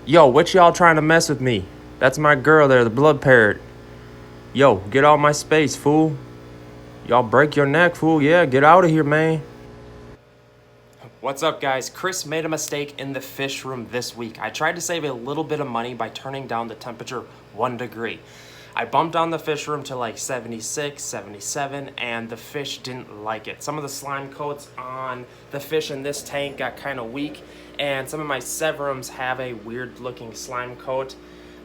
Yo, what y'all trying to mess with me? That's my girl there, the blood parrot. Yo, get out my space, fool. Y'all break your neck, fool. Yeah, get out of here, man. What's up, guys? Chris made a mistake in the fish room this week. I tried to save a little bit of money by turning down the temperature 1 degree. I bumped down the fish room to like 76, 77, and the fish didn't like it. Some of the slime coats on the fish in this tank got kind of weak, and some of my severums have a weird looking slime coat.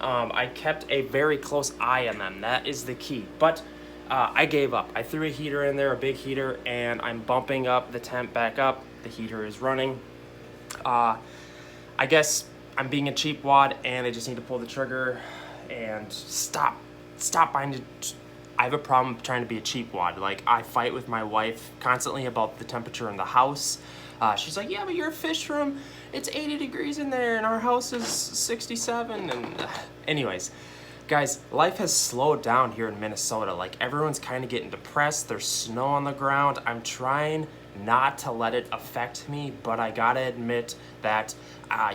I kept a very close eye on them. That is the key. But I gave up. I threw a heater in there, a big heater, and I'm bumping up the temp back up. The heater is running. I guess I'm being a cheap wad, and I just need to pull the trigger and stop buying it. I have a problem trying to be a cheap wad. Like, I fight with my wife constantly about the temperature in the house. She's like, yeah, but your fish room, it's 80 degrees in there, and our house is 67. And anyways, guys, life has slowed down here in Minnesota. Like, everyone's kind of getting depressed. There's snow on the ground. I'm trying not to let it affect me, but I gotta admit that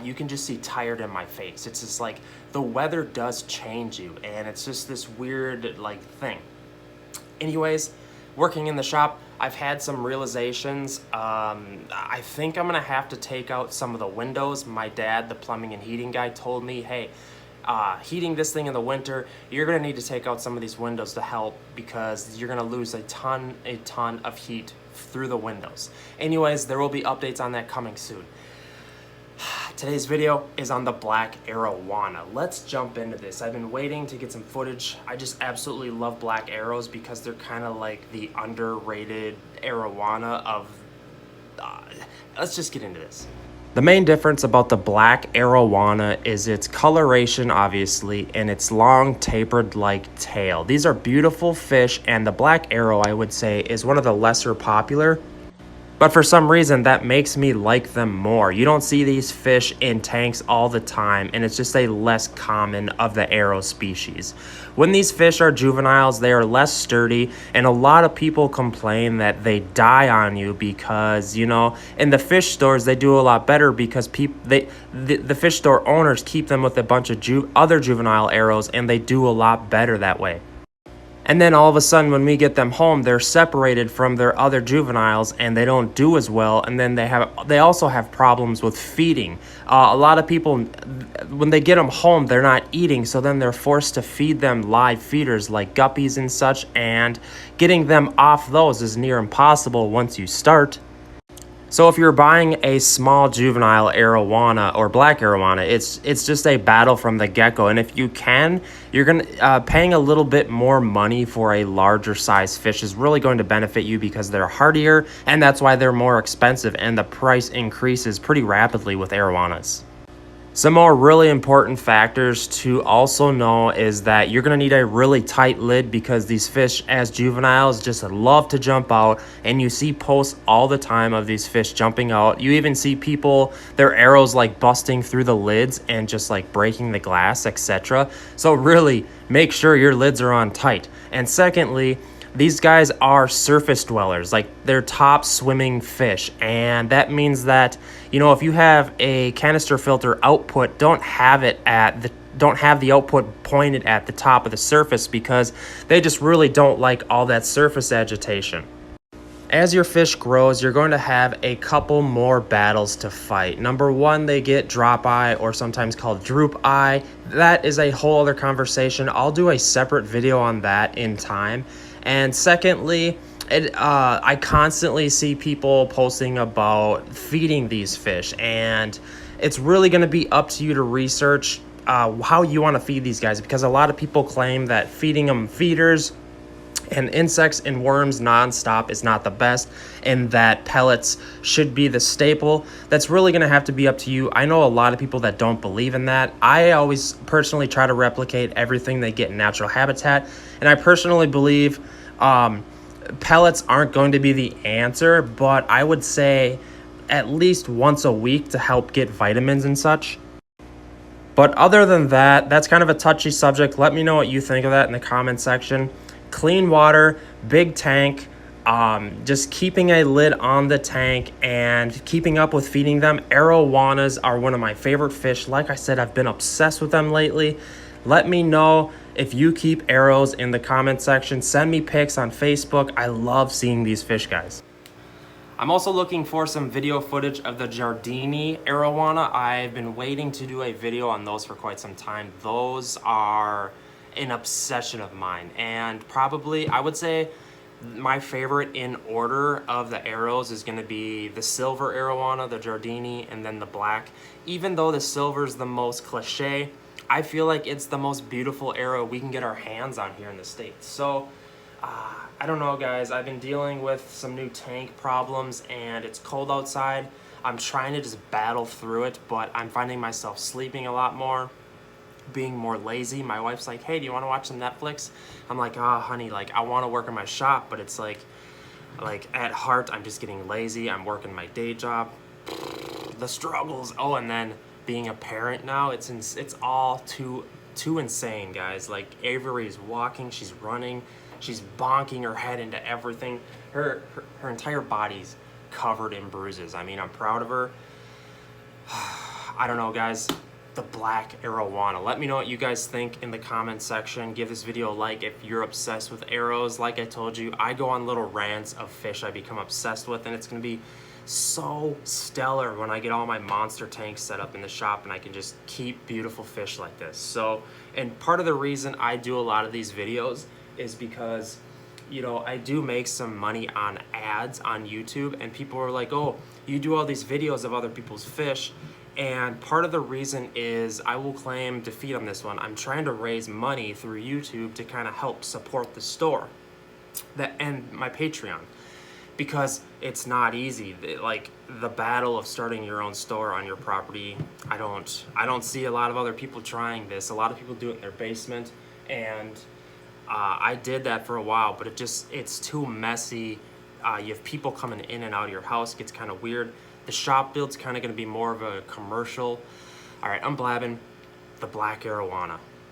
you can just see tired in my face. It's just like the weather does change you, and it's just this weird like thing. Anyways, working in the shop, I've had some realizations. I think I'm gonna have to take out some of the windows. My dad, the plumbing and heating guy, told me, hey, heating this thing in the winter, you're gonna need to take out some of these windows to help, because you're gonna lose a ton of heat through the windows. Anyways, there will be updates on that coming soon. Today's video is on the black Arowana. Let's jump into this. I've been waiting to get some footage. I just absolutely love black arrows because they're kind of like the underrated Arowana of... let's just get into this. The main difference about the black Arowana is its coloration, obviously, and its long tapered like tail. These are beautiful fish, and the black arrow, I would say, is one of the lesser popular. But for some reason, that makes me like them more. You don't see these fish in tanks all the time, and it's just a less common of the arrow species. When these fish are juveniles, they are less sturdy, and a lot of people complain that they die on you because, you know, in the fish stores, they do a lot better because the fish store owners keep them with a bunch of other juvenile arrows, and they do a lot better that way. And then all of a sudden, when we get them home, they're separated from their other juveniles, and they don't do as well. And then they also have problems with feeding. A lot of people, when they get them home, they're not eating, so then they're forced to feed them live feeders like guppies and such. And getting them off those is near impossible once you start. So if you're buying a small juvenile Arowana or black Arowana, it's just a battle from the get-go. And if you can, you're gonna paying a little bit more money for a larger size fish is really going to benefit you because they're hardier, and that's why they're more expensive, and the price increases pretty rapidly with Arowanas. Some more really important factors to also know is that you're going to need a really tight lid because these fish as juveniles just love to jump out, and you see posts all the time of these fish jumping out. You even see people, their arrows like busting through the lids and just like breaking the glass, etc. So really make sure your lids are on tight. And secondly, these guys are surface dwellers, like they're top swimming fish, and that means that, you know, if you have a canister filter output, don't have the output pointed at the top of the surface because they just really don't like all that surface agitation. As your fish grows, you're going to have a couple more battles to fight. Number one, they get drop eye, or sometimes called droop eye. That is a whole other conversation. I'll do a separate video on that in time. And secondly, I constantly see people posting about feeding these fish, and it's really going to be up to you to research how you want to feed these guys, because a lot of people claim that feeding them feeders and insects and worms nonstop is not the best, and that pellets should be the staple. That's really going to have to be up to you. I know a lot of people that don't believe in that. I always personally try to replicate everything they get in natural habitat, and I personally believe pellets aren't going to be the answer, but I would say at least once a week to help get vitamins and such. But other than that, that's kind of a touchy subject. Let me know what you think of that in the comment section. Clean water, big tank, just keeping a lid on the tank and keeping up with feeding them. Arowanas are one of my favorite fish. Like I said, I've been obsessed with them lately. Let me know if you keep arrows in the comment section. Send me pics on Facebook. I love seeing these fish, guys. I'm also looking for some video footage of the Giardini Arowana. I've been waiting to do a video on those for quite some time. Those are an obsession of mine, and probably, I would say, my favorite in order of the arrows is going to be the silver Arowana, the Giardini, and then the black. Even though the silver is the most cliche, I feel like it's the most beautiful arrow we can get our hands on here in the States. So, I don't know, guys. I've been dealing with some new tank problems, and it's cold outside. I'm trying to just battle through it, but I'm finding myself sleeping a lot more, being more lazy. My wife's like, hey, do you want to watch some Netflix? I'm like, oh, honey, like, I want to work in my shop, but it's like at heart, I'm just getting lazy. I'm working my day job. The struggles. Oh, and then being a parent now, it's all too insane, guys. Like, Avery's walking, she's running, she's bonking her head into everything. Her entire body's covered in bruises. I mean, I'm proud of her. I don't know, guys. The black Arowana. Let me know what you guys think in the comment section. Give this video a like if you're obsessed with arrows. Like I told you, I go on little rants of fish I become obsessed with, and it's gonna be so stellar when I get all my monster tanks set up in the shop and I can just keep beautiful fish like this. So, and part of the reason I do a lot of these videos is because, you know, I do make some money on ads on YouTube, and people are like, oh, you do all these videos of other people's fish. And part of the reason is, I will claim defeat on this one, I'm trying to raise money through YouTube to kind of help support the store and my Patreon, because it's not easy. Like, the battle of starting your own store on your property, I don't see a lot of other people trying this. A lot of people do it in their basement, and I did that for a while, but it's too messy. You have people coming in and out of your house, it gets kind of weird. The shop build's kind of going to be more of a commercial. All right, I'm blabbing. The black Arowana.